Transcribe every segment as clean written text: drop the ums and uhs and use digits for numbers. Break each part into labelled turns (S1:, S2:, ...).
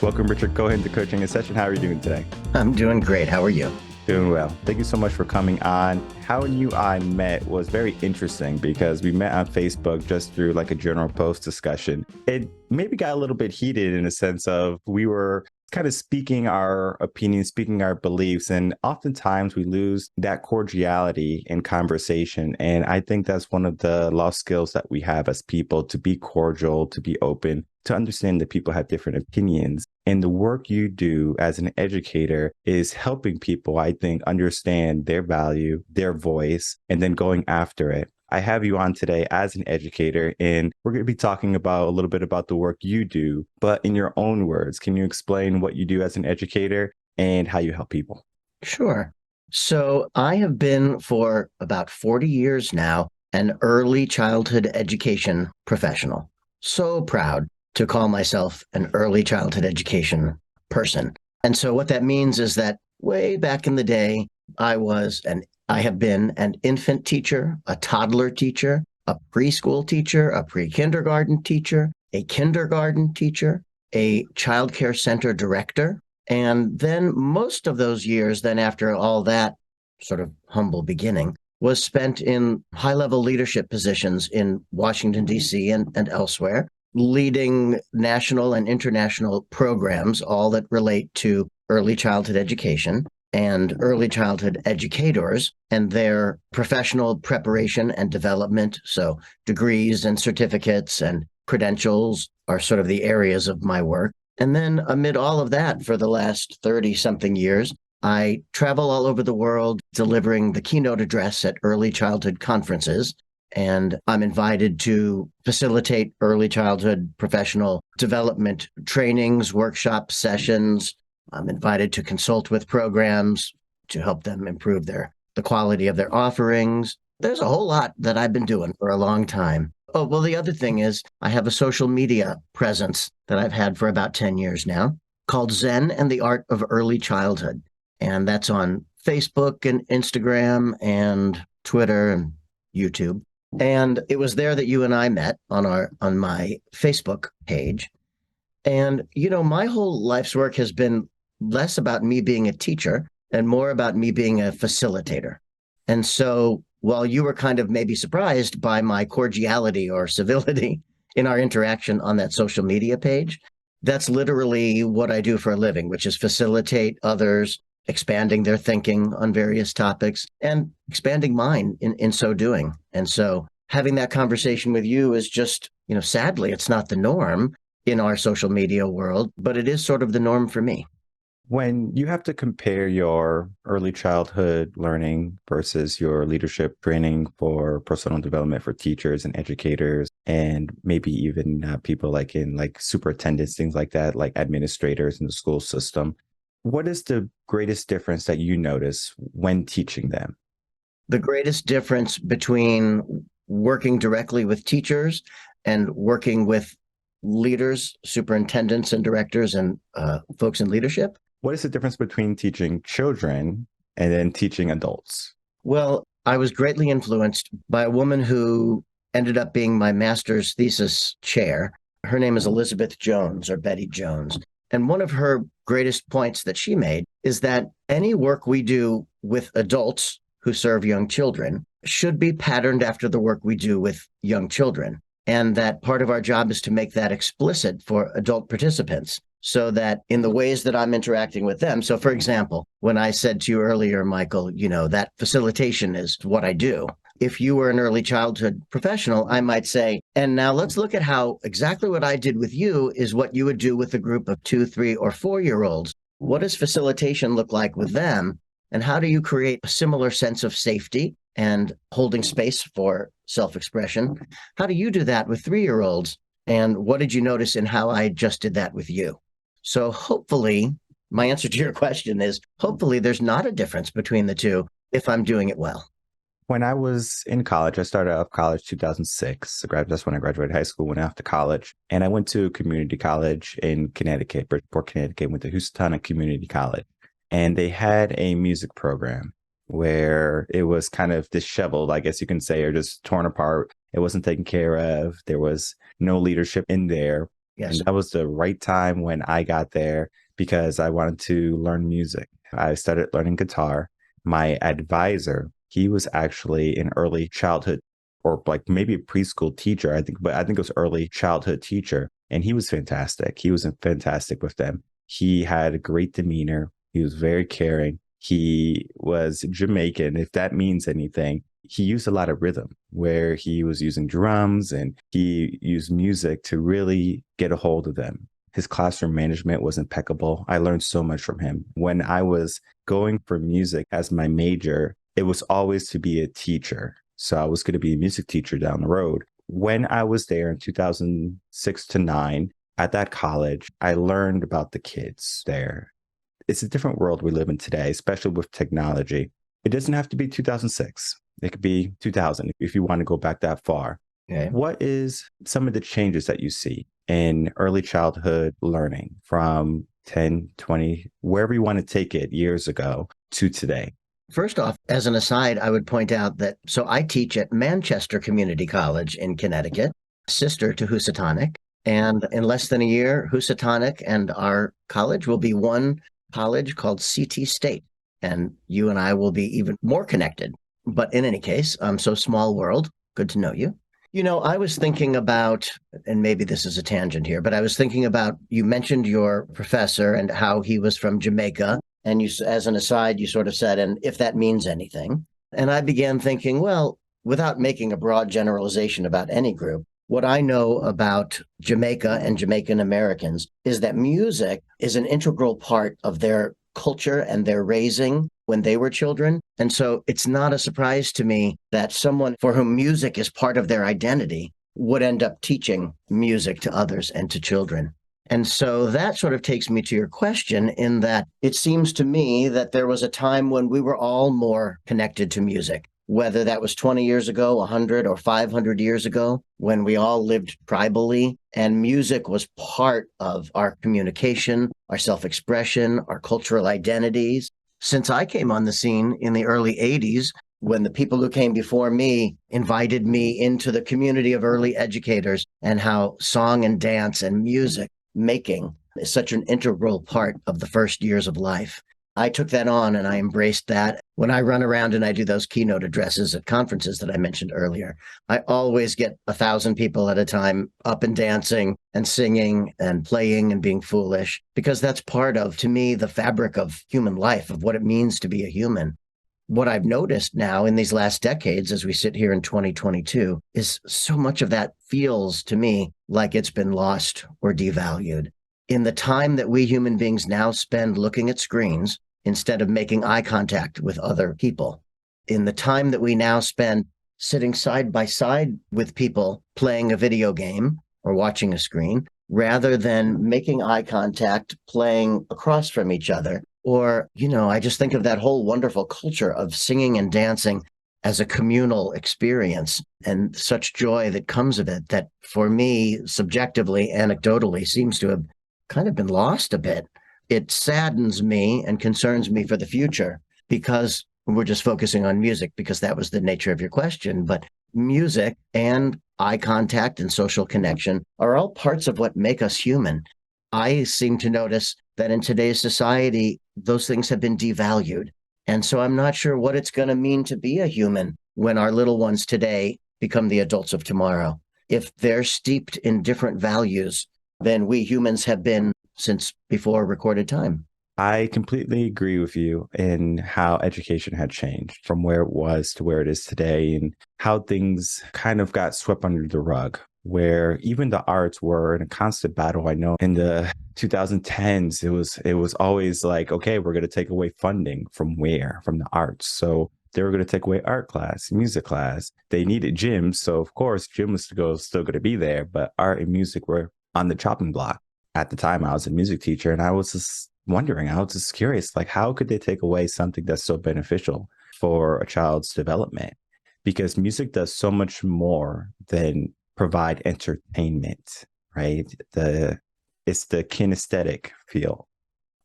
S1: Welcome, Richard Cohen, to Coaching in Session. How are you doing today?
S2: I'm doing great. How are you?
S1: Doing well. Thank you so much for coming on. How you I met was very interesting because we met on Facebook just through like a general post discussion. It maybe got a little bit heated in a sense of we were kind of speaking our opinions, speaking our beliefs, and oftentimes we lose that cordiality in conversation. And I think that's one of the lost skills that we have as people, to be cordial, to be open, to understand that people have different opinions. And the work you do as an educator is helping people, I think, understand their value, their voice, and then going after it. I have you on today as an educator, and we're going to be talking about a little bit about the work you do, but in your own words, can you explain what you do as an educator and how you help people?
S2: Sure. So I have been for about 40 years now an early childhood education professional. So proud to call myself an early childhood education person. And so what that means is that way back in the day, I have been an infant teacher, a toddler teacher, a preschool teacher, a pre-kindergarten teacher, a kindergarten teacher, a child care center director. And then most of those years, then after all that sort of humble beginning, was spent in high-level leadership positions in Washington, D.C. and elsewhere, leading national and international programs, all that relate to early childhood education and early childhood educators and their professional preparation and development. So degrees and certificates and credentials are sort of the areas of my work. And then amid all of that, for the last 30 something years, I travel all over the world delivering the keynote address at early childhood conferences. And I'm invited to facilitate early childhood professional development trainings, workshop sessions. I'm invited to consult with programs to help them improve the quality of their offerings. There's a whole lot that I've been doing for a long time. Oh, well, the other thing is I have a social media presence that I've had for about 10 years now called Zen and the Art of Early Childhood. And that's on Facebook and Instagram and Twitter and YouTube. And it was there that you and I met on my Facebook page. And, my whole life's work has been less about me being a teacher and more about me being a facilitator. And so while you were kind of maybe surprised by my cordiality or civility in our interaction on that social media page, that's literally what I do for a living, which is facilitate others, expanding their thinking on various topics and expanding mine in so doing. And so having that conversation with you is just, sadly, it's not the norm in our social media world, but it is sort of the norm for me.
S1: When you have to compare your early childhood learning versus your leadership training for personal development for teachers and educators, and maybe even people like in like superintendents, things like that, like administrators in the school system, what is the greatest difference that you notice when teaching them?
S2: The greatest difference between working directly with teachers and working with leaders, superintendents and directors and folks in leadership.
S1: What is the difference between teaching children and then teaching adults?
S2: Well, I was greatly influenced by a woman who ended up being my master's thesis chair. Her name is Elizabeth Jones, or Betty Jones. And one of her greatest points that she made is that any work we do with adults who serve young children should be patterned after the work we do with young children. And that part of our job is to make that explicit for adult participants so that in the ways that I'm interacting with them. So, for example, when I said to you earlier, Michael, that facilitation is what I do. If you were an early childhood professional, I might say, and now let's look at how exactly what I did with you is what you would do with a group of 2, 3, or 4-year-olds. What does facilitation look like with them? And how do you create a similar sense of safety and holding space for self-expression? How do you do that with 3-year-olds? And what did you notice in how I just did that with you? So hopefully, my answer to your question is, hopefully there's not a difference between the two if I'm doing it well.
S1: When I was in college, I started out college 2006. That's when I graduated high school, went off to college. And I went to community college in Connecticut, Bridgeport, Connecticut, went to Housatonic Community College. And they had a music program where it was kind of disheveled, I guess you can say, or just torn apart. It wasn't taken care of. There was no leadership in there.
S2: Yes.
S1: And that was the right time when I got there because I wanted to learn music. I started learning guitar. My advisor, he was actually an early childhood or like maybe a preschool teacher, I think, but I think it was early childhood teacher. And he was fantastic. He was fantastic with them. He had a great demeanor. He was very caring. He was Jamaican, if that means anything. He used a lot of rhythm where he was using drums and he used music to really get a hold of them. His classroom management was impeccable. I learned so much from him. When I was going for music as my major, it was always to be a teacher. So I was going to be a music teacher down the road. When I was there in 2006 to 9 at that college, I learned about the kids there. It's a different world we live in today, especially with technology. It doesn't have to be 2006. It could be 2000 if you want to go back that far.
S2: Okay.
S1: What is some of the changes that you see in early childhood learning from 10, 20, wherever you want to take it years ago to today?
S2: First off, as an aside, I would point out that so I teach at Manchester Community College in Connecticut, sister to Housatonic. And in less than a year, Housatonic and our college will be one college called CT State. And you and I will be even more connected. But in any case, so small world. Good to know you. You know, I was thinking about, and maybe this is a tangent here, but I was thinking about, you mentioned your professor and how he was from Jamaica. And you, as an aside, you sort of said, and if that means anything. And I began thinking, well, without making a broad generalization about any group, what I know about Jamaica and Jamaican Americans is that music is an integral part of their culture and their raising when they were children. And so it's not a surprise to me that someone for whom music is part of their identity would end up teaching music to others and to children. And so that sort of takes me to your question in that it seems to me that there was a time when we were all more connected to music, whether that was 20 years ago, 100 or 500 years ago, when we all lived tribally and music was part of our communication, our self-expression, our cultural identities. Since I came on the scene in the early 80s, when the people who came before me invited me into the community of early educators and how song and dance and music making is such an integral part of the first years of life. I took that on and I embraced that. When I run around and I do those keynote addresses at conferences that I mentioned earlier, I always get 1,000 people at a time up and dancing and singing and playing and being foolish, because that's part of, to me, the fabric of human life, of what it means to be a human. What I've noticed now in these last decades, as we sit here in 2022, is so much of that feels to me like it's been lost or devalued. In the time that we human beings now spend looking at screens, instead of making eye contact with other people, in the time that we now spend sitting side by side with people playing a video game or watching a screen, rather than making eye contact, playing across from each other. Or, I just think of that whole wonderful culture of singing and dancing as a communal experience and such joy that comes of it that for me, subjectively, anecdotally, seems to have kind of been lost a bit. It saddens me and concerns me for the future because we're just focusing on music because that was the nature of your question. But music and eye contact and social connection are all parts of what make us human. I seem to notice that in today's society, those things have been devalued. And so I'm not sure what it's going to mean to be a human when our little ones today become the adults of tomorrow. If they're steeped in different values than we humans have been since before recorded time.
S1: I completely agree with you in how education had changed from where it was to where it is today and how things kind of got swept under the rug, where even the arts were in a constant battle. I know in the 2010s, it was always like, okay, we're going to take away funding from where? From the arts. So they were going to take away art class, music class. They needed gyms. So of course, gym was still going to be there, but art and music were on the chopping block. At the time, I was a music teacher and I was just wondering, I was just curious, like, how could they take away something that's so beneficial for a child's development? Because music does so much more than provide entertainment, right? It's the kinesthetic feel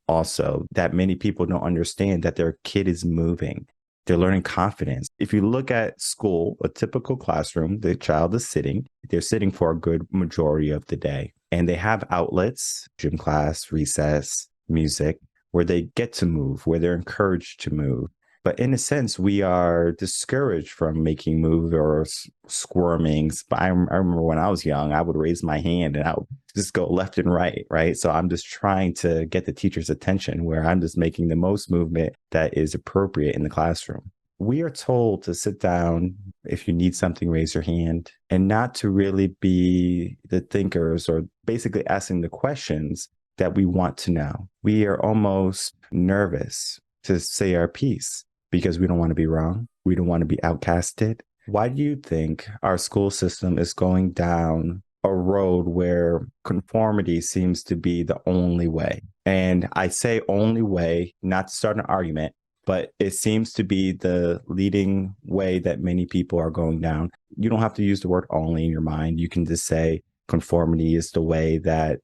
S1: also that many people don't understand, that their kid is moving. They're learning confidence. If you look at school, a typical classroom, the child is sitting, they're sitting for a good majority of the day. and they have outlets, gym class, recess, music, where they get to move, where they're encouraged to move. But in a sense, we are discouraged from making moves or squirming. But I remember when I was young, I would raise my hand and I would just go left and right, right? So I'm just trying to get the teacher's attention where I'm just making the most movement that is appropriate in the classroom. We are told to sit down. If you need something, raise your hand, and not to really be the thinkers or basically asking the questions that we want to know. We are almost nervous to say our piece because we don't want to be wrong. We don't want to be outcasted. Why do you think our school system is going down a road where conformity seems to be the only way? And I say only way, not to start an argument, but it seems to be the leading way that many people are going down. You don't have to use the word only in your mind. You can just say conformity is the way that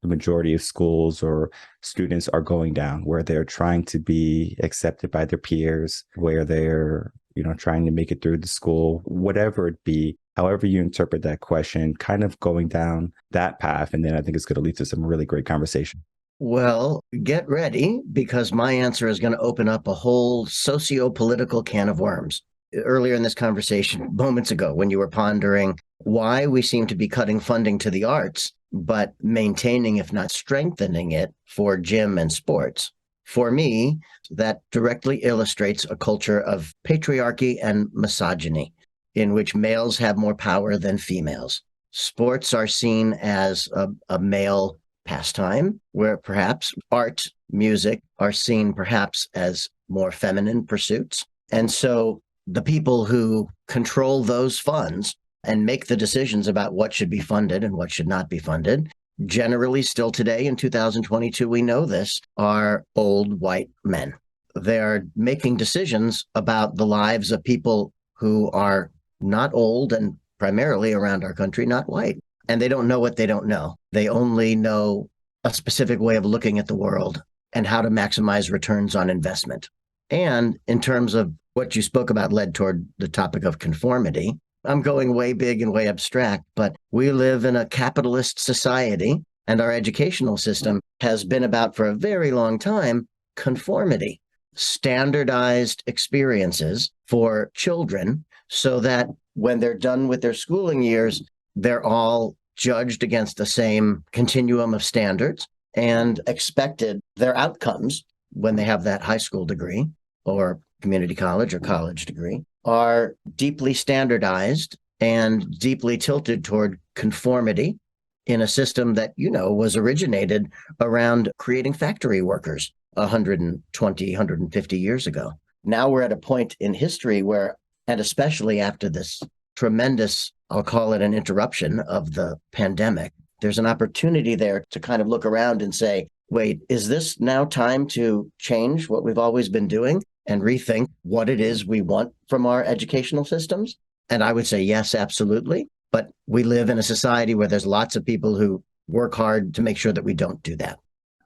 S1: the majority of schools or students are going down, where they're trying to be accepted by their peers, where they're, trying to make it through the school, whatever it be, however you interpret that question, kind of going down that path. And then I think it's going to lead to some really great conversation.
S2: Well, get ready because my answer is going to open up a whole socio-political can of worms. Earlier in this conversation, moments ago, when you were pondering why we seem to be cutting funding to the arts, but maintaining, if not strengthening it, for gym and sports. For me, that directly illustrates a culture of patriarchy and misogyny, in which males have more power than females. Sports are seen as a male pastime, where perhaps art, music are seen perhaps as more feminine pursuits. And so the people who control those funds and make the decisions about what should be funded and what should not be funded, generally still today in 2022, we know this, are old white men. They are making decisions about the lives of people who are not old and primarily around our country, not white. And they don't know what they don't know. They only know a specific way of looking at the world and how to maximize returns on investment. And in terms of what you spoke about led toward the topic of conformity. I'm going way big and way abstract, but we live in a capitalist society, and our educational system has been about for a very long time conformity, standardized experiences for children so that when they're done with their schooling years, they're all judged against the same continuum of standards and expected their outcomes when they have that high school degree or community college or college degree are deeply standardized and deeply tilted toward conformity in a system that, was originated around creating factory workers 120, 150 years ago. Now we're at a point in history where, and especially after this tremendous, I'll call it an interruption of the pandemic, there's an opportunity there to kind of look around and say, wait, is this now time to change what we've always been doing and rethink what it is we want from our educational systems? And I would say, yes, absolutely. But we live in a society where there's lots of people who work hard to make sure that we don't do that.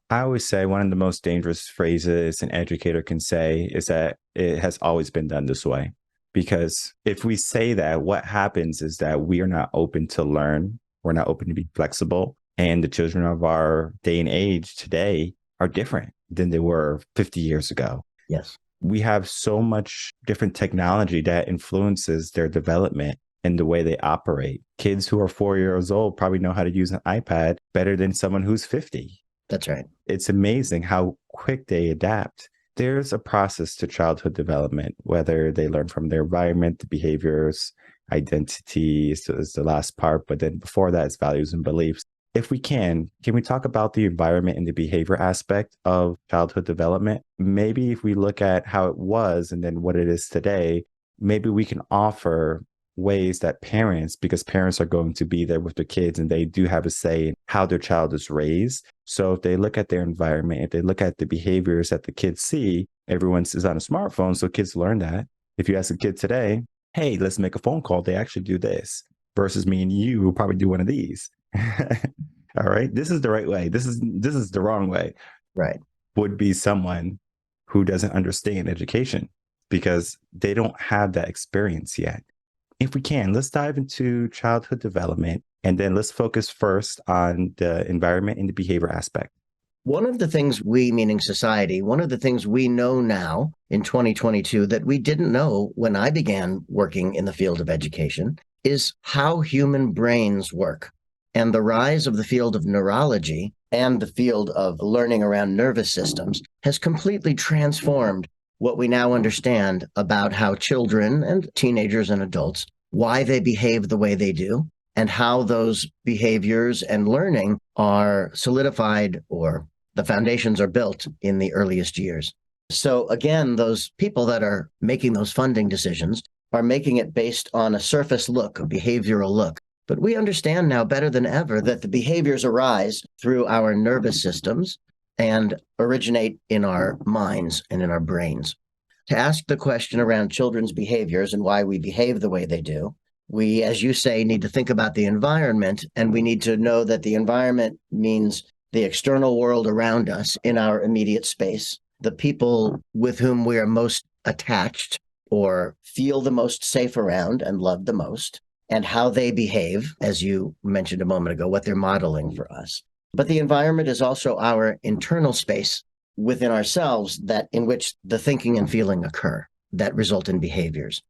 S1: I always say one of the most dangerous phrases an educator can say is that it has always been done this way. Because if we say that, what happens is that we are not open to learn. We're not open to be flexible. And the children of our day and age today are different than they were 50 years ago.
S2: Yes.
S1: We have so much different technology that influences their development and the way they operate. Kids who are 4 years old probably know how to use an iPad better than someone who's 50.
S2: That's right.
S1: It's amazing how quick they adapt. There's a process to childhood development, whether they learn from their environment, the behaviors, identity is the last part. But then before that, it's values and beliefs. If we can we talk about the environment and the behavior aspect of childhood development? Maybe if we look at how it was and then what it is today, maybe we can offer ways that parents, because parents are going to be there with their kids and they do have a say in how their child is raised. So if they look at their environment, if they look at the behaviors that the kids see, everyone is on a smartphone, so kids learn that. If you ask a kid today, hey, let's make a phone call, they actually do this, versus me and you who probably do one of these. All right, this is the right way. This is the wrong way.
S2: Right.
S1: Would be someone who doesn't understand education because they don't have that experience yet. If we can, let's dive into childhood development And then let's focus first on the environment and the behavior aspect.
S2: One of the things we, meaning society, one of the things we know now in 2022 that we didn't know when I began working in the field of education is how human brains work. And the rise of the field of neurology and the field of learning around nervous systems has completely transformed what we now understand about how children and teenagers and adults, why they behave the way they do, and how those behaviors and learning are solidified or the foundations are built in the earliest years. So again, those people that are making those funding decisions are making it based on a surface look, a behavioral look. But we understand now better than ever that the behaviors arise through our nervous systems and originate in our minds and in our brains. To ask the question around children's behaviors and why we behave the way they do, we, as you say, need to think about the environment, and we need to know that the environment means the external world around us in our immediate space, the people with whom we are most attached or feel the most safe around and love the most, and how they behave, as you mentioned a moment ago, what they're modeling for us. But the environment is also our internal space within ourselves that in which the thinking and feeling occur that result in behaviors.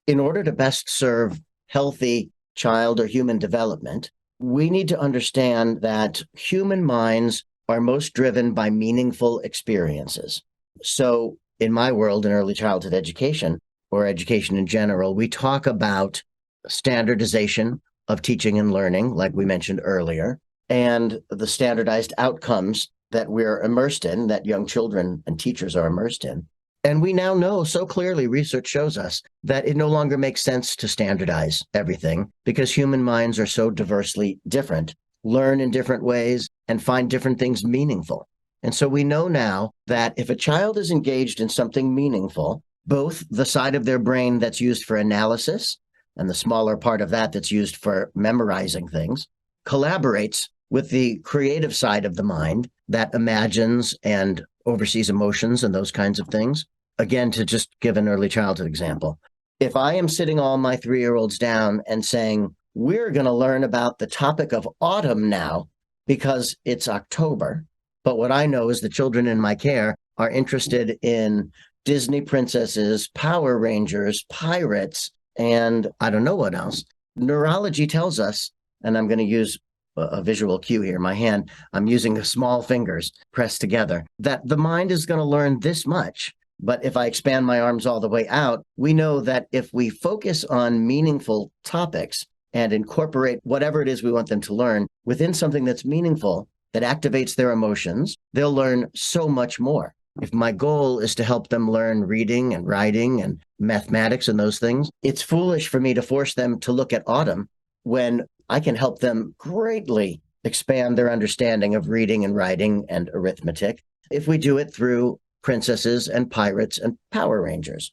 S2: In order to best serve healthy child or human development, we need to understand that human minds are most driven by meaningful experiences. So in my world, in early childhood education, or education in general, we talk about standardization of teaching and learning, like we mentioned earlier, and the standardized outcomes that we're immersed in, that young children and teachers are immersed in. And we now know so clearly, research shows us that it no longer makes sense to standardize everything because human minds are so diversely different, learn in different ways, and find different things meaningful. And so we know now that if a child is engaged in something meaningful, both the side of their brain that's used for analysis and the smaller part of that that's used for memorizing things collaborates with the creative side of the mind that imagines and oversees emotions and those kinds of things. Again, to just give an early childhood example, if I am sitting all my 3-year-olds down and saying, we're going to learn about the topic of autumn now because it's October, but what I know is the children in my care are interested in Disney princesses, Power Rangers, pirates, and I don't know what else. Neurology tells us, and I'm going to use a visual cue here, my hand, I'm using the small fingers pressed together, that the mind is going to learn this much. But if I expand my arms all the way out, we know that if we focus on meaningful topics and incorporate whatever it is we want them to learn within something that's meaningful, that activates their emotions, they'll learn so much more. If my goal is to help them learn reading and writing and mathematics and those things, it's foolish for me to force them to look at autumn when I can help them greatly expand their understanding of reading and writing and arithmetic if we do it through princesses and pirates and Power Rangers.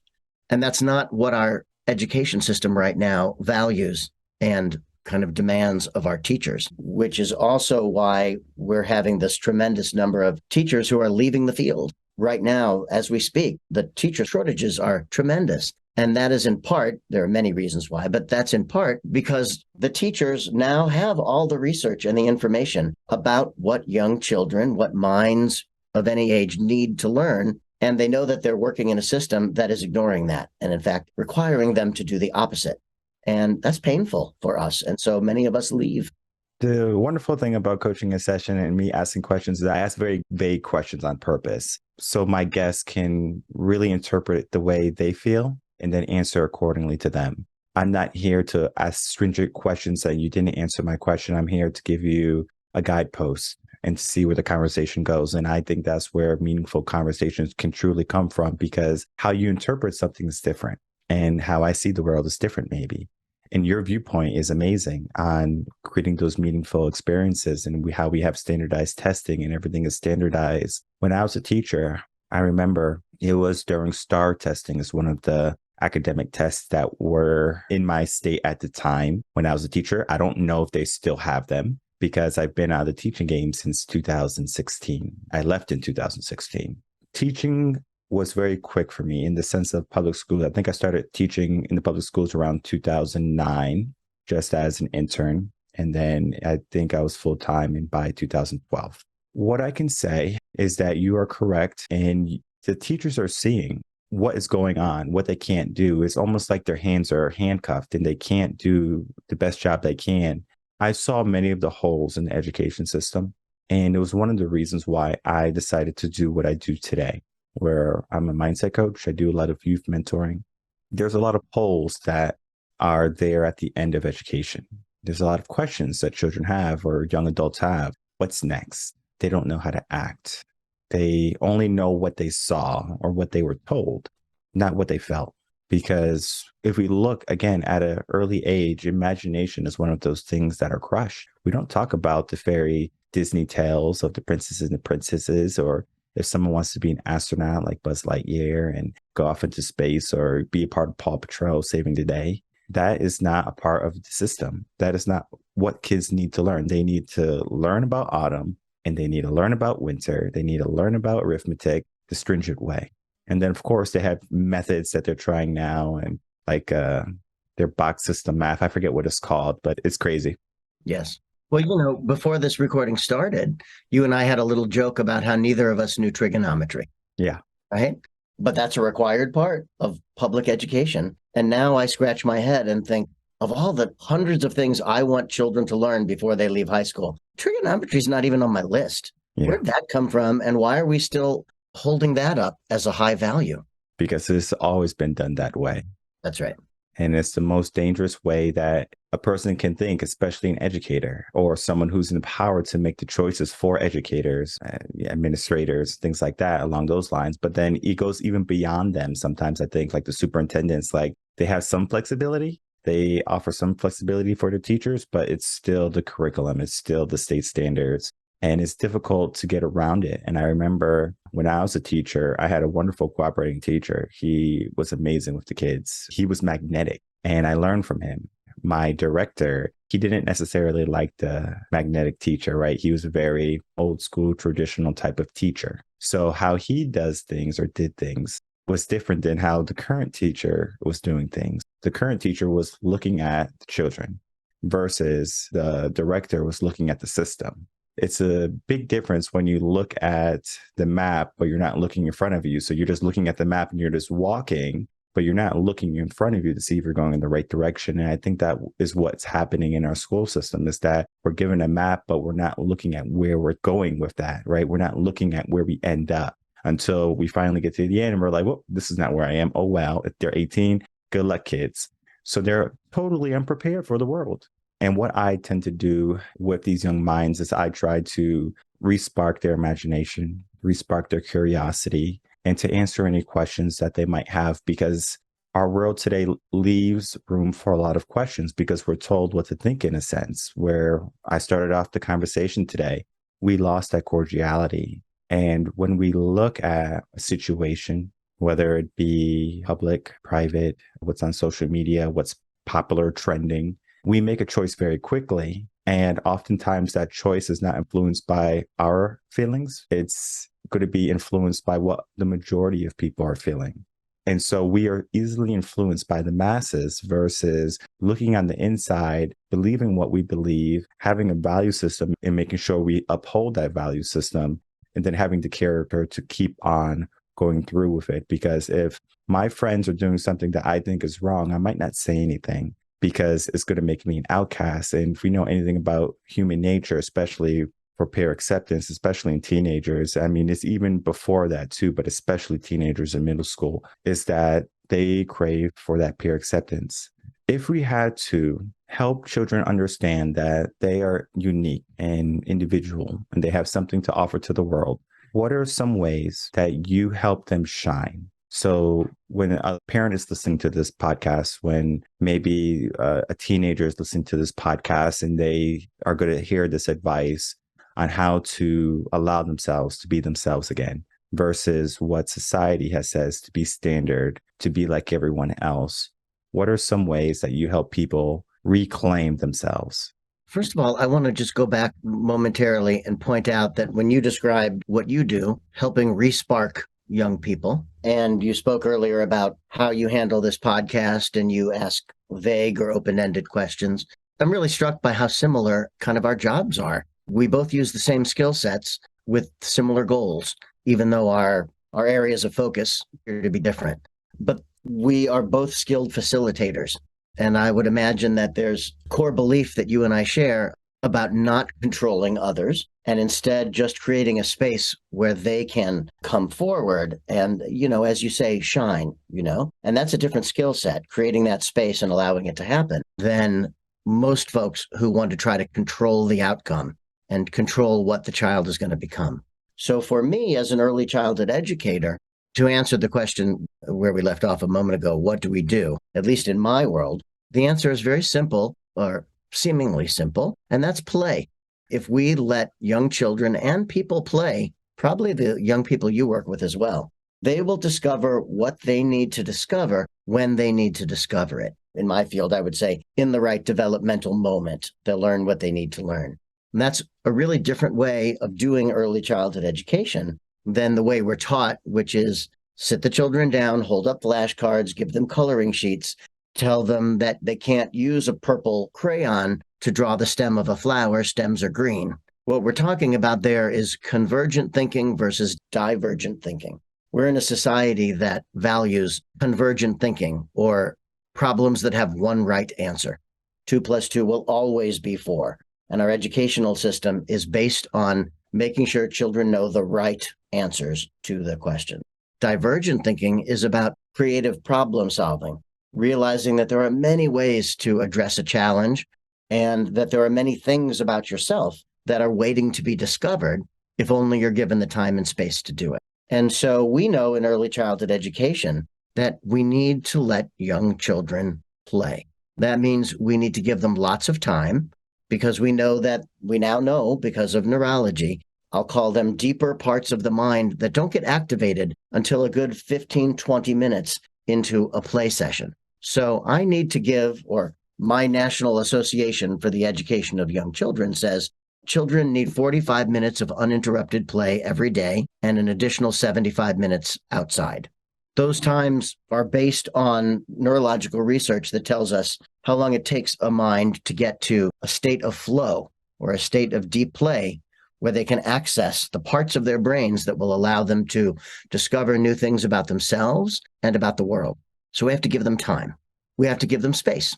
S2: And that's not what our education system right now values and kind of demands of our teachers, which is also why we're having this tremendous number of teachers who are leaving the field. Right now, as we speak, the teacher shortages are tremendous. And that is in part, there are many reasons why, but that's in part because the teachers now have all the research and the information about what young children, what minds of any age need to learn. And they know that they're working in a system that is ignoring that and, in fact, requiring them to do the opposite. And that's painful for us. And so many of us leave.
S1: The wonderful thing about coaching a session and me asking questions is I ask very vague questions on purpose. So my guests can really interpret the way they feel and then answer accordingly to them. I'm not here to ask stringent questions that you didn't answer my question. I'm here to give you a guidepost and see where the conversation goes. And I think that's where meaningful conversations can truly come from, because how you interpret something is different and how I see the world is different maybe. And your viewpoint is amazing on creating those meaningful experiences and how we have standardized testing and everything is standardized. When I was a teacher, I remember it was during STAR testing is one of the academic tests that were in my state at the time when I was a teacher. I don't know if they still have them because I've been out of the teaching game since 2016. I left in 2016. Teaching was very quick for me in the sense of public school. I think I started teaching in the public schools around 2009, just as an intern. And then I think I was full time in by 2012. What I can say is that you are correct. And the teachers are seeing what is going on, what they can't do. It's almost like their hands are handcuffed and they can't do the best job they can. I saw many of the holes in the education system. And it was one of the reasons why I decided to do what I do today, where I'm a mindset coach. I do a lot of youth mentoring. There's a lot of holes that are there at the end of education. There's a lot of questions that children have or young adults have. What's next? They don't know how to act. They only know what they saw or what they were told, not what they felt. Because if we look again at an early age, imagination is one of those things that are crushed. We don't talk about the fairy Disney tales of the princesses and the princesses, or if someone wants to be an astronaut like Buzz Lightyear and go off into space or be a part of Paw Patrol saving the day. That is not a part of the system. That is not what kids need to learn. They need to learn about autumn and they need to learn about winter. They need to learn about arithmetic the stringent way. And then, of course, they have methods that they're trying now and like their box system math. I forget what it's called, but it's crazy.
S2: Yes. Well, before this recording started, you and I had a little joke about how neither of us knew trigonometry.
S1: Yeah.
S2: Right? But that's a required part of public education. And now I scratch my head and think of all the hundreds of things I want children to learn before they leave high school. Trigonometry is not even on my list.
S1: Yeah.
S2: Where did that come from? And why are we still holding that up as a high value?
S1: Because it's always been done that way.
S2: That's right.
S1: And it's the most dangerous way that a person can think, especially an educator or someone who's empowered to make the choices for educators, administrators, things like that along those lines. But then it goes even beyond them. Sometimes I think like the superintendents, like they have some flexibility. They offer some flexibility for the teachers, but it's still the curriculum. It's still the state standards. And it's difficult to get around it. And I remember when I was a teacher, I had a wonderful cooperating teacher. He was amazing with the kids. He was magnetic and I learned from him. My director, he didn't necessarily like the magnetic teacher, right? He was a very old school, traditional type of teacher. So how he does things or did things was different than how the current teacher was doing things. The current teacher was looking at the children versus the director was looking at the system. It's a big difference when you look at the map, but you're not looking in front of you. So you're just looking at the map and you're just walking, but you're not looking in front of you to see if you're going in the right direction. And I think that is what's happening in our school system is that we're given a map, but we're not looking at where we're going with that, right? We're not looking at where we end up until we finally get to the end and we're like, well, this is not where I am. Oh, well, if they're 18, good luck, kids. So they're totally unprepared for the world. And what I tend to do with these young minds is I try to re-spark their imagination, re-spark their curiosity, and to answer any questions that they might have, because our world today leaves room for a lot of questions because we're told what to think in a sense. Where I started off the conversation today, we lost that cordiality. And when we look at a situation, whether it be public, private, what's on social media, what's popular, trending, we make a choice very quickly. And oftentimes that choice is not influenced by our feelings. It's going to be influenced by what the majority of people are feeling. And so we are easily influenced by the masses versus looking on the inside, believing what we believe, having a value system and making sure we uphold that value system, and then having the character to keep on going through with it. Because if my friends are doing something that I think is wrong, I might not say anything, because it's going to make me an outcast. And if we know anything about human nature, especially for peer acceptance, especially in teenagers, I mean, it's even before that too, but especially teenagers in middle school, is that they crave for that peer acceptance. If we had to help children understand that they are unique and individual and they have something to offer to the world, what are some ways that you help them shine? So when a parent is listening to this podcast, when maybe a teenager is listening to this podcast and they are going to hear this advice on how to allow themselves to be themselves again versus what society has says to be standard, to be like everyone else, what are some ways that you help people reclaim themselves?
S2: First of all, I want to just go back momentarily and point out that when you described what you do, helping respark young people, and you spoke earlier about how you handle this podcast and you ask vague or open-ended questions, I'm really struck by how similar kind of our jobs are. We both use the same skill sets with similar goals, even though our areas of focus appear to be different. But we are both skilled facilitators. And I would imagine that there's core belief that you and I share about not controlling others and instead just creating a space where they can come forward and, as you say, shine, and that's a different skill set, creating that space and allowing it to happen than most folks who want to try to control the outcome and control what the child is going to become. So for me, as an early childhood educator, to answer the question where we left off a moment ago, what do we do? At least in my world, the answer is very simple, or seemingly simple, and that's play. If we let young children and people play, probably the young people you work with as well, they will discover what they need to discover when they need to discover it. In my field, I would say in the right developmental moment, they'll learn what they need to learn. And that's a really different way of doing early childhood education than the way we're taught, which is sit the children down, hold up flashcards, give them coloring sheets, tell them that they can't use a purple crayon to draw the stem of a flower. Stems are green. What we're talking about there is convergent thinking versus divergent thinking. We're in a society that values convergent thinking, or problems that have one right answer. 2 plus 2 will always be 4. And our educational system is based on making sure children know the right answers to the question. Divergent thinking is about creative problem solving, realizing that there are many ways to address a challenge and that there are many things about yourself that are waiting to be discovered if only you're given the time and space to do it. And so we know in early childhood education that we need to let young children play. That means we need to give them lots of time, because we now know because of neurology, I'll call them deeper parts of the mind that don't get activated until a good 15, 20 minutes into a play session. So I need to give, or my National Association for the Education of Young Children says, children need 45 minutes of uninterrupted play every day and an additional 75 minutes outside. Those times are based on neurological research that tells us how long it takes a mind to get to a state of flow or a state of deep play where they can access the parts of their brains that will allow them to discover new things about themselves and about the world. So we have to give them time. We have to give them space.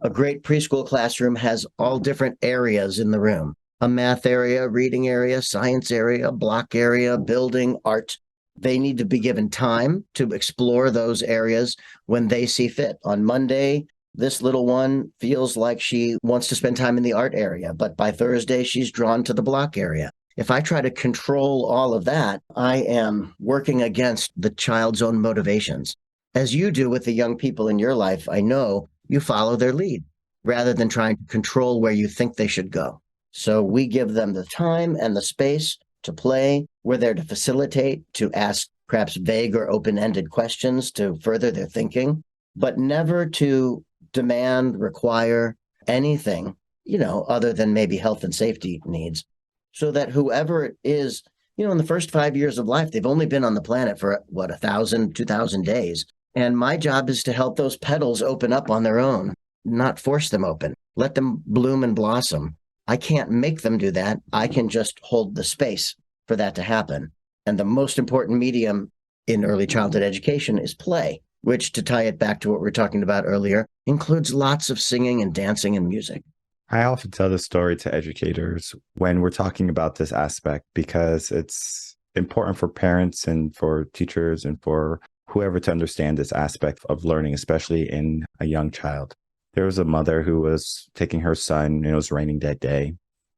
S2: A great preschool classroom has all different areas in the room: a math area, reading area, science area, block area, building, art. They need to be given time to explore those areas when they see fit. On Monday, this little one feels like she wants to spend time in the art area, but by Thursday, she's drawn to the block area. If I try to control all of that, I am working against the child's own motivations. As you do with the young people in your life, I know you follow their lead rather than trying to control where you think they should go. So we give them the time and the space to play. We're there to facilitate, to ask perhaps vague or open-ended questions to further their thinking, but never to demand, require anything, other than maybe health and safety needs, so that whoever it is, in the first 5 years of life, they've only been on the planet for 1,000, 2,000 days. And my job is to help those petals open up on their own, not force them open, let them bloom and blossom. I can't make them do that. I can just hold the space for that to happen. And the most important medium in early childhood education is play, which, to tie it back to what we were talking about earlier, includes lots of singing and dancing and music.
S1: I often tell this story to educators when we're talking about this aspect because it's important for parents and for teachers and for whoever to understand this aspect of learning, especially in a young child. There was a mother who was taking her son, and it was raining that day,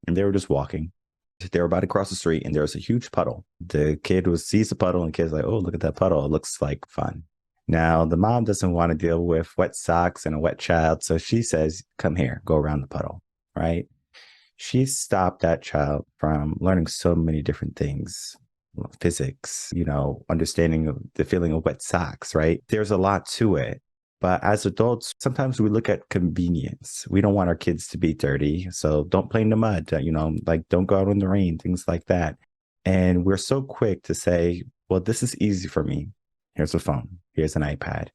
S1: and they were just walking. They were about to cross the street, and there was a huge puddle. The kid sees the puddle, and the kid's like, "Oh, look at that puddle. It looks like fun." Now, the mom doesn't want to deal with wet socks and a wet child, so she says, "Come here, go around the puddle," right? She stopped that child from learning so many different things. Physics, understanding of the feeling of wet socks, right? There's a lot to it. But as adults, sometimes we look at convenience. We don't want our kids to be dirty. So don't play in the mud, don't go out in the rain, things like that. And we're so quick to say, well, this is easy for me. Here's a phone. Here's an iPad.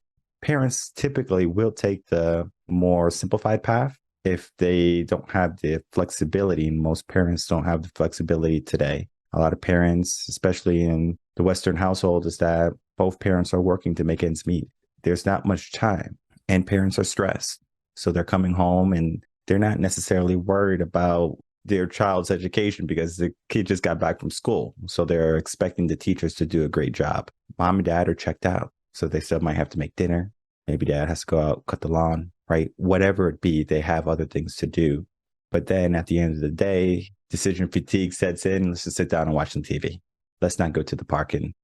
S1: Parents typically will take the more simplified path if they don't have the flexibility, and most parents don't have the flexibility today. A lot of parents, especially in the Western household, is that both parents are working to make ends meet. There's not much time, and parents are stressed. So they're coming home and they're not necessarily worried about their child's education because the kid just got back from school. So they're expecting the teachers to do a great job. Mom and dad are checked out. So they still might have to make dinner. Maybe dad has to go out, cut the lawn, right? Whatever it be, they have other things to do. But then at the end of the day, decision fatigue sets in. Let's just sit down and watch some TV. Let's not go to the park and,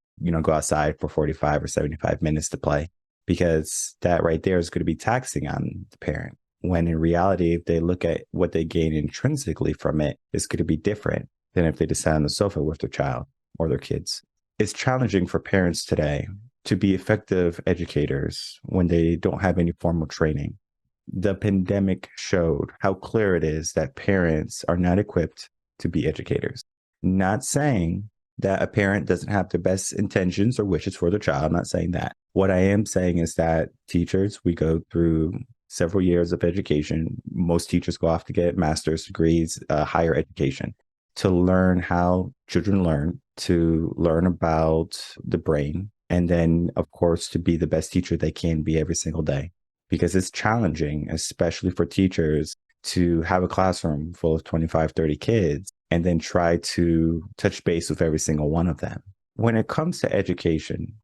S1: go outside for 45 or 75 minutes to play, because that right there is going to be taxing on the parent. When in reality, if they look at what they gain intrinsically from it, it's going to be different than if they just sat on the sofa with their child or their kids. It's challenging for parents today to be effective educators when they don't have any formal training. The pandemic showed how clear it is that parents are not equipped to be educators. Not saying that a parent doesn't have the best intentions or wishes for their child. I'm not saying that. What I am saying is that teachers, we go through several years of education. Most teachers go off to get master's degrees, higher education, to learn how children learn, to learn about the brain, and then, of course, to be the best teacher they can be every single day. Because it's challenging, especially for teachers, to have a classroom full of 25, 30 kids and then try to touch base with every single one of them. When it comes to education,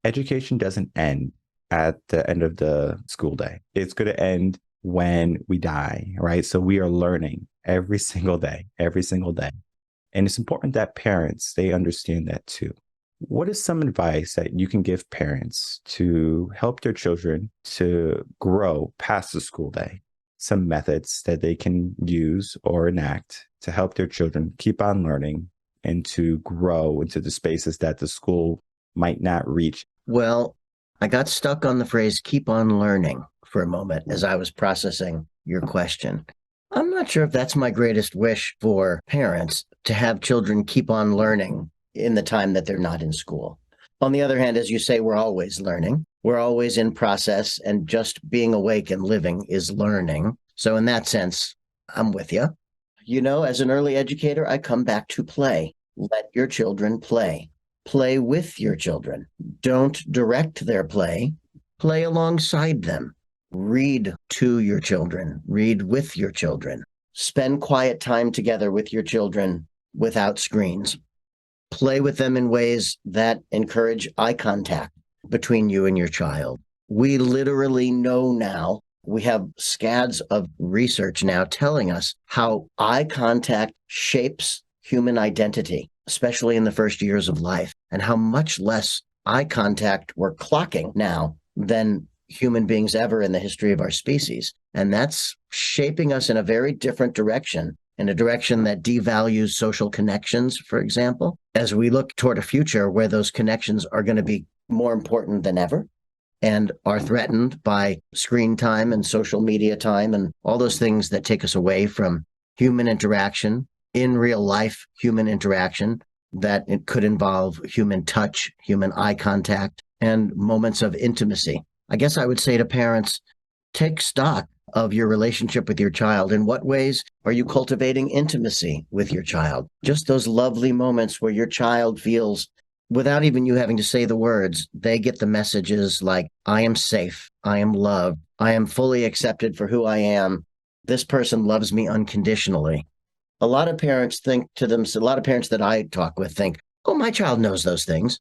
S1: education doesn't end at the end of the school day. It's going to end when we die, right? So we are learning every single day, every single day. And it's important that parents, they understand that too. What is some advice that you can give parents to help their children to grow past the school day? Some methods that they can use or enact to help their children keep on learning and to grow into the spaces that the school might not reach.
S2: Well, I got stuck on the phrase keep on learning for a moment as I was processing your question. I'm not sure if that's my greatest wish for parents, to have children keep on learning in the time that they're not in school. On the other hand, as you say, we're always learning. We're always in process, and just being awake and living is learning. So in that sense, I'm with you. As an early educator, I come back to play. Let your children play. Play with your children. Don't direct their play. Play alongside them. Read to your children. Read with your children. Spend quiet time together with your children without screens. Play with them in ways that encourage eye contact between you and your child. We literally know now, we have scads of research now telling us how eye contact shapes human identity, especially in the first years of life, and how much less eye contact we're clocking now than human beings ever in the history of our species. And that's shaping us in a very different direction, in a direction that devalues social connections, for example, as we look toward a future where those connections are going to be more important than ever and are threatened by screen time and social media time and all those things that take us away from human interaction, in real life human interaction, that it could involve human touch, human eye contact, and moments of intimacy. I guess I would say to parents, take stock of your relationship with your child. In what ways are you cultivating intimacy with your child? Just those lovely moments where your child feels, without even you having to say the words, they get the messages like, I am safe, I am loved, I am fully accepted for who I am. This person loves me unconditionally. A lot of parents think to themselves, a lot of parents that I talk with think, oh, my child knows those things.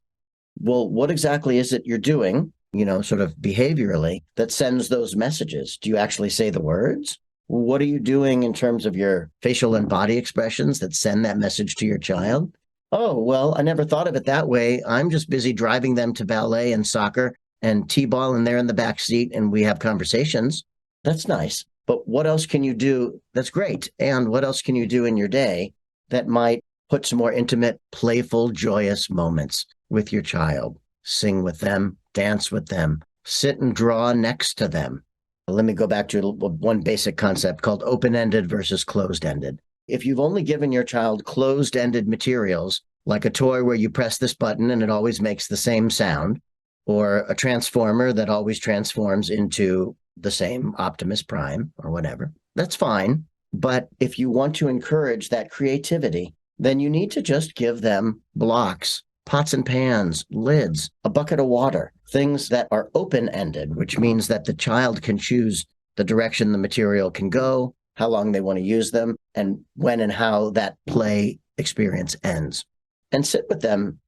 S2: Well, what exactly is it you're doing, sort of behaviorally, that sends those messages? Do you actually say the words? What are you doing in terms of your facial and body expressions that send that message to your child? Oh, well, I never thought of it that way. I'm just busy driving them to ballet and soccer and t-ball, and they're in the back seat and we have conversations. That's nice. But what else can you do? That's great. And what else can you do in your day that might put some more intimate, playful, joyous moments with your child? Sing with them, dance with them, sit and draw next to them. Let me go back to one basic concept called open-ended versus closed-ended. If you've only given your child closed-ended materials, like a toy where you press this button and it always makes the same sound, or a transformer that always transforms into the same Optimus Prime or whatever, that's fine. But if you want to encourage that creativity, then you need to just give them blocks, pots and pans, lids, a bucket of water, things that are open ended, which means that the child can choose the direction the material can go, how long they want to use them, and when and how that play experience ends. And sit with them,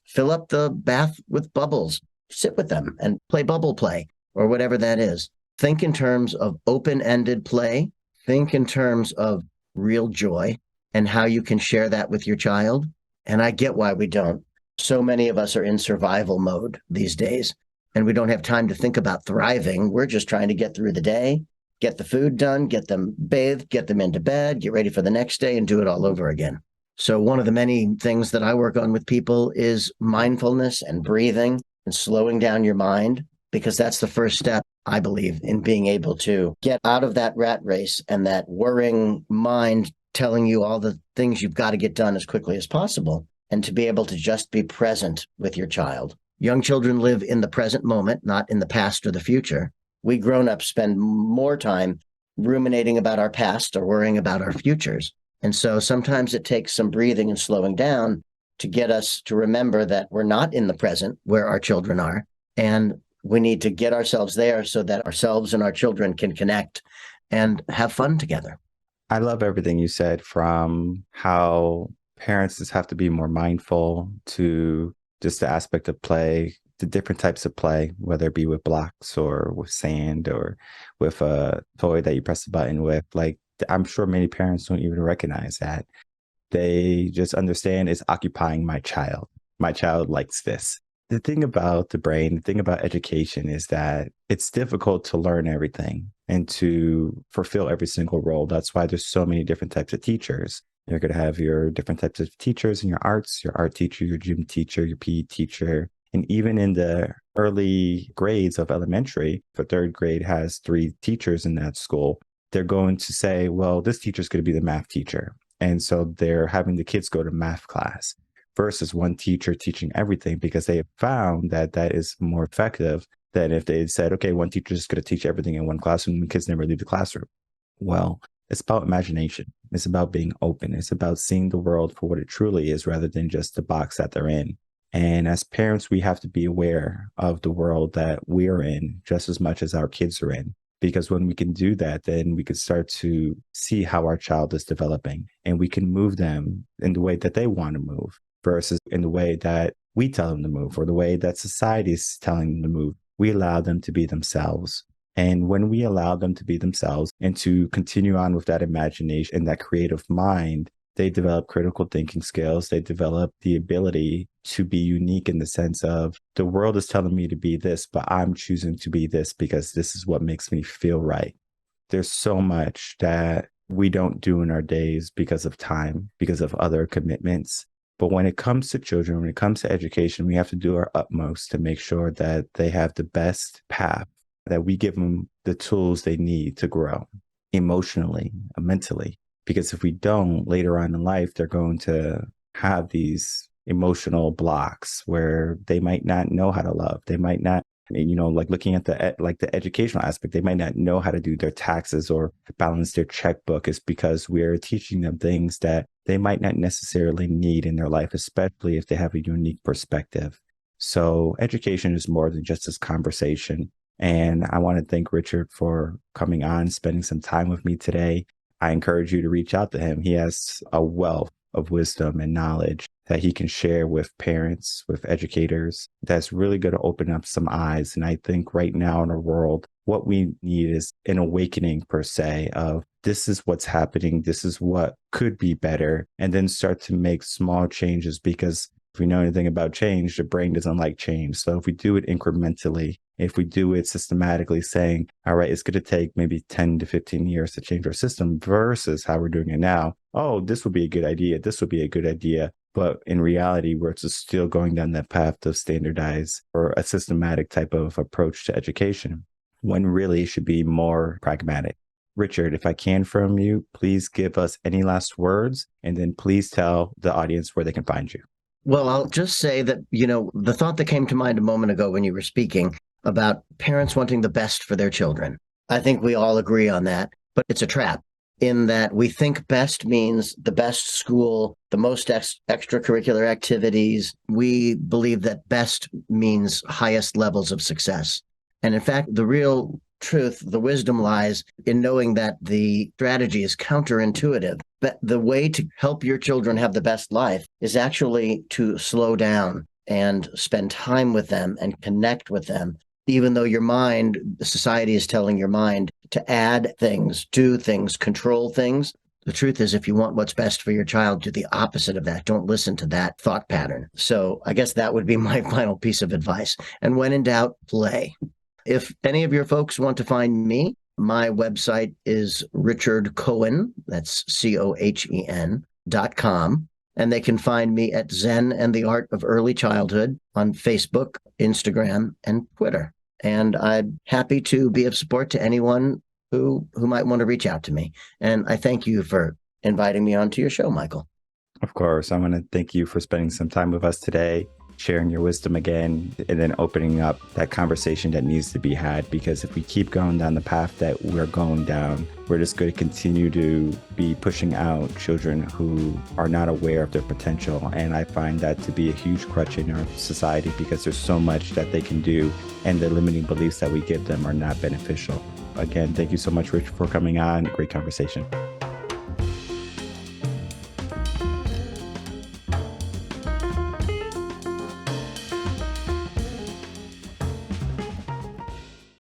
S2: fill up the bath with bubbles, sit with them and play bubble play or whatever that is. Think in terms of open ended play, think in terms of real joy and how you can share that with your child. And I get why we don't. So many of us are in survival mode these days, and we don't have time to think about thriving. We're just trying to get through the day, get the food done, get them bathed, get them into bed, get ready for the next day, and do it all over again. So, one of the many things that I work on with people is mindfulness and breathing and slowing down your mind, because that's the first step, I believe, in being able to get out of that rat race and that worrying mind telling you all the things you've got to get done as quickly as possible, and to be able to just be present with your child. Young children live in the present moment, not in the past or the future. We grown-ups spend more time ruminating about our past or worrying about our futures. And so sometimes it takes some breathing and slowing down to get us to remember that we're not in the present where our children are. And we need to get ourselves there so that ourselves and our children can connect and have fun together.
S1: I love everything you said, from how parents just have to be more mindful to just the aspect of play, the different types of play, whether it be with blocks or with sand or with a toy that you press a button with. Like, I'm sure many parents don't even recognize that. They just understand it's occupying my child. My child likes this. The thing about the brain, the thing about education is that it's difficult to learn everything and to fulfill every single role. That's why there's so many different types of teachers. You're going to have your different types of teachers in your arts, your art teacher, your gym teacher, your PE teacher. And even in the early grades of elementary, if a third grade has 3 teachers in that school, they're going to say, well, this teacher is going to be the math teacher. And so they're having the kids go to math class versus one teacher teaching everything, because they have found that that is more effective than if they had said, okay, one teacher is going to teach everything in one classroom and the kids never leave the classroom. Well, it's about imagination. It's about being open. It's about seeing the world for what it truly is rather than just the box that they're in. And as parents, we have to be aware of the world that we're in just as much as our kids are in. Because when we can do that, then we can start to see how our child is developing, and we can move them in the way that they want to move versus in the way that we tell them to move or the way that society is telling them to move. We allow them to be themselves. And when we allow them to be themselves and to continue on with that imagination and that creative mind, they develop critical thinking skills. They develop the ability to be unique in the sense of the world is telling me to be this, but I'm choosing to be this because this is what makes me feel right. There's so much that we don't do in our days because of time, because of other commitments. But when it comes to children, when it comes to education, we have to do our utmost to make sure that they have the best path, that we give them the tools they need to grow emotionally, mentally. Because if we don't, later on in life, they're going to have these emotional blocks where they might not know how to love. They might not, like looking at the educational aspect, they might not know how to do their taxes or balance their checkbook. Is because we're teaching them things that they might not necessarily need in their life, especially if they have a unique perspective. So education is more than just this conversation. And I want to thank Richard for coming on, spending some time with me today. I encourage you to reach out to him. He has a wealth of wisdom and knowledge that he can share with parents, with educators, that's really going to open up some eyes. And I think right now in our world, what we need is an awakening per se of this is what's happening. This is what could be better. And then start to make small changes, because if we know anything about change, the brain doesn't like change. So if we do it incrementally, if we do it systematically, saying, all right, it's going to take maybe 10 to 15 years to change our system versus how we're doing it now. Oh, this would be a good idea. This would be a good idea. But in reality, we're just still going down that path of standardized or a systematic type of approach to education, when really it should be more pragmatic. Richard, if I can from you, please give us any last words, and then please tell the audience where they can find you.
S2: Well, I'll just say that, the thought that came to mind a moment ago when you were speaking about parents wanting the best for their children. I think we all agree on that. but it's a trap in that we think best means the best school, the most extracurricular activities. We believe that best means highest levels of success. And in fact, the real truth, the wisdom lies in knowing that the strategy is counterintuitive. But the way to help your children have the best life is actually to slow down and spend time with them and connect with them. Even though your mind, society is telling your mind to add things, do things, control things. The truth is, if you want what's best for your child, do the opposite of that. Don't listen to that thought pattern. So I guess that would be my final piece of advice. And when in doubt, play. If any of your folks want to find me, my website is Richard Cohen, that's COHEN.com. And they can find me at Zen and the Art of Early Childhood on Facebook, Instagram, and Twitter. And I'm happy to be of support to anyone who might want to reach out to me. And I thank you for inviting me onto your show, Michael.
S1: Of course. I want to thank you for spending some time with us today, sharing your wisdom again, and then opening up that conversation that needs to be had. Because if we keep going down the path that we're going down, we're just going to continue to be pushing out children who are not aware of their potential. And I find that to be a huge crutch in our society because there's so much that they can do, and the limiting beliefs that we give them are not beneficial. Again, thank you so much, Rich, for coming on. Great conversation.